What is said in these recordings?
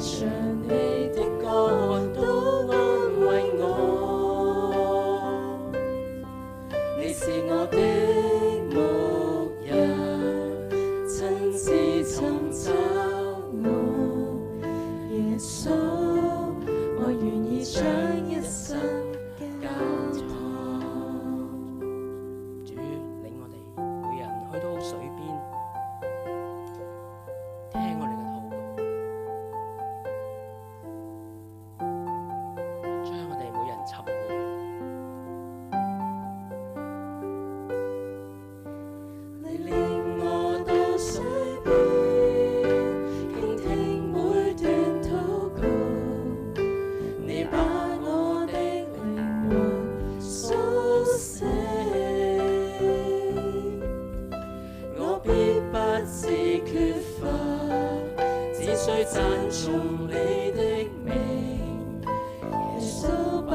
唱你的歌都安慰我，你是我的牧人，親自尋找我，耶穌，我願意將一生交託。主領我哋每人去到水邊，聽我哋嘅禱告，將我哋每人尋回。你領我到水邊，傾聽每段禱告，你把我的靈魂甦醒，我必不致缺乏，只需讚頌你的名，耶穌把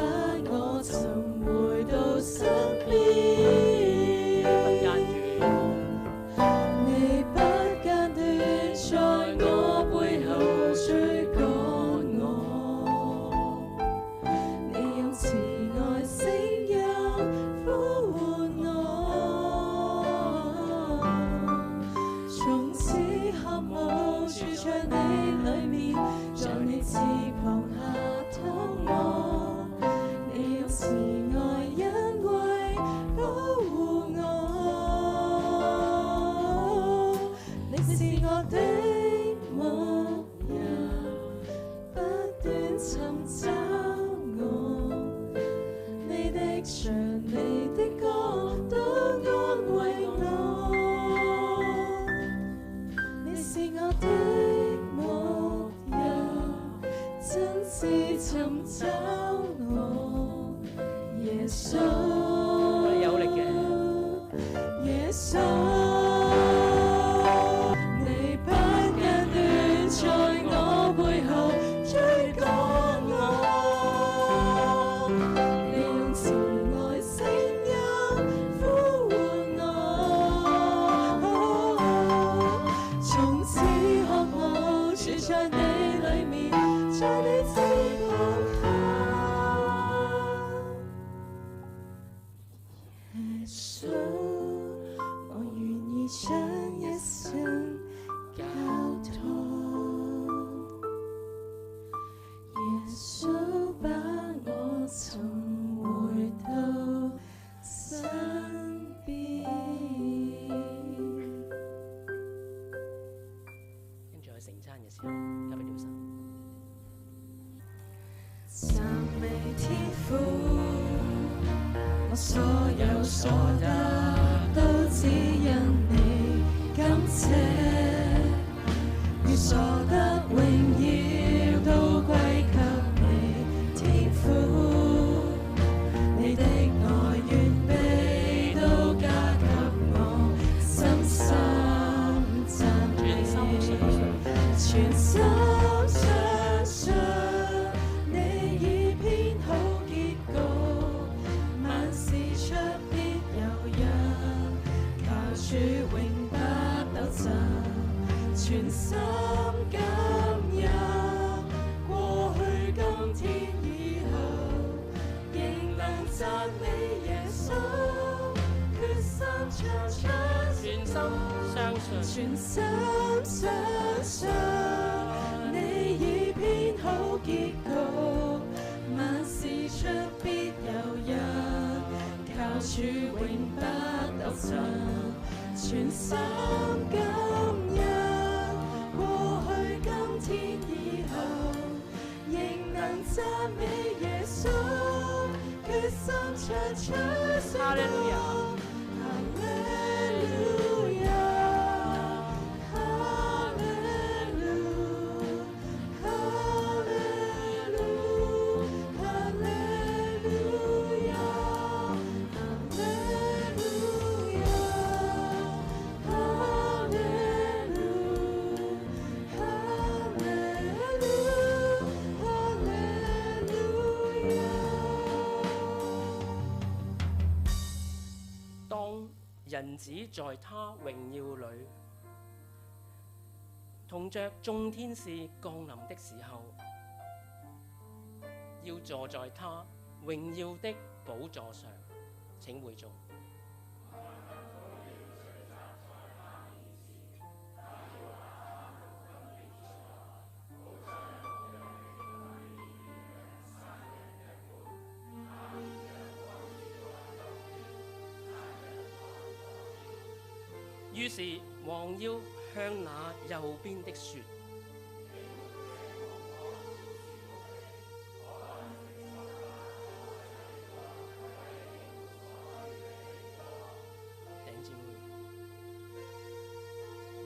我尋回到身邊。你不間斷在我背後追趕我，你用慈愛聲音呼喚我，從此渴慕住在你裏面，在你翅膀下躺臥，你用慈愛恩惠保護我，你是我的牧人，不斷尋找我，你的唱你的歌都安慰我，你是我的牧人，親自尋找我，耶穌，有力嘅耶穌，你不間斷在我背後追趕我，你用慈愛聲音呼喚我，從此渴慕住在你裏面，在你翅膀下，耶穌，我願意將一生交託，耶穌把我尋回到身邊。跟住去聖餐嘅時候，交俾廖生。讚美天父，我所有所得都只因你，感謝，願所得榮耀都歸給你，天父，你的愛願備都加給我，深深讚美，全心相信你已編好結局，萬事出必有因，靠主永不抖震，全心感恩，過去今天以後，仍能讚美耶穌，決心唱出全心相信，全心相信你已編好結局，萬事出必有因，靠主永不抖震，全心感恩，過去今天以後，仍能讚美耶穌，決心唱出哈利路亞，哈利路亞，哈利路，哈利路，哈利路亞，哈利路亞，哈利路，哈利路，哈利路亞。當人子在他榮耀裏，同同着眾天使降臨的時候，要坐在他榮耀的寶座上。請會眾。於是王要向那右邊的說：弟兄姊妹，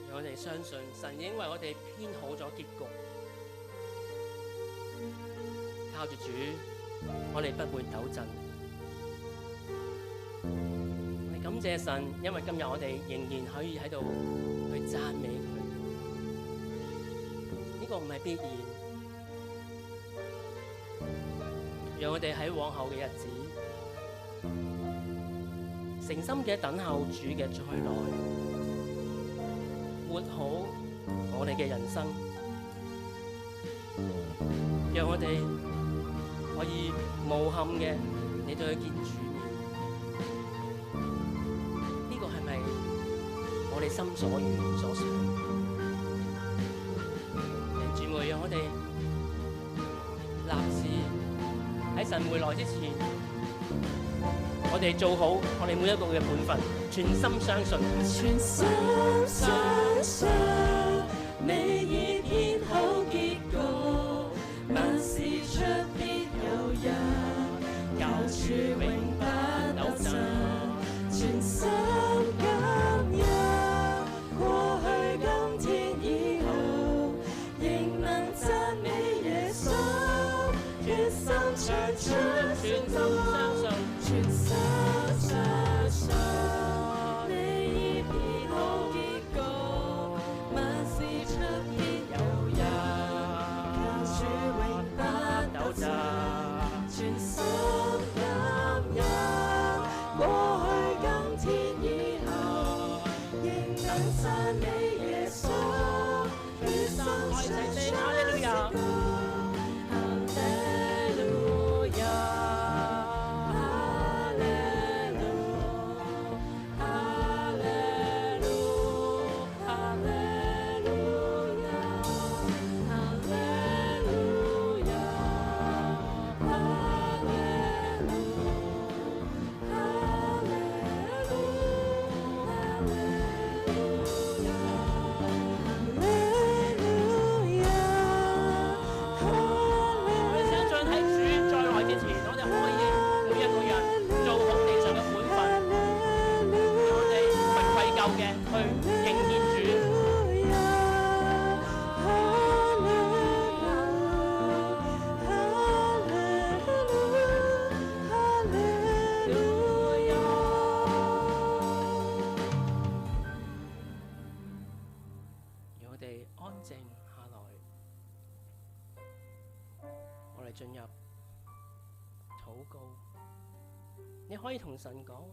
讓我哋相信神已經為我哋編好咗結局，靠住主，我哋不會抖震。感謝神，因為今日我哋仍然可以喺度去讚美佢。呢個唔係必然，讓我哋喺往後嘅日子，誠心嘅等候主嘅再來，活好我哋嘅人生，讓我哋可以無憾嘅嚟到去見主。我哋心所願所想，弟兄姊妹，讓我哋立志喺神回來之前，我哋做好我哋每一個嘅本分，全心相信，全心相信你已編好結局，萬事出必有日，教主永不抖震，全心感恩。全心相信，全心相信，你已編好結局，萬事出必有日，教主永不抖震，全心感恩，過去今天以後，仍能讚美耶穌，決心相信。進入禱告，你可以同神講。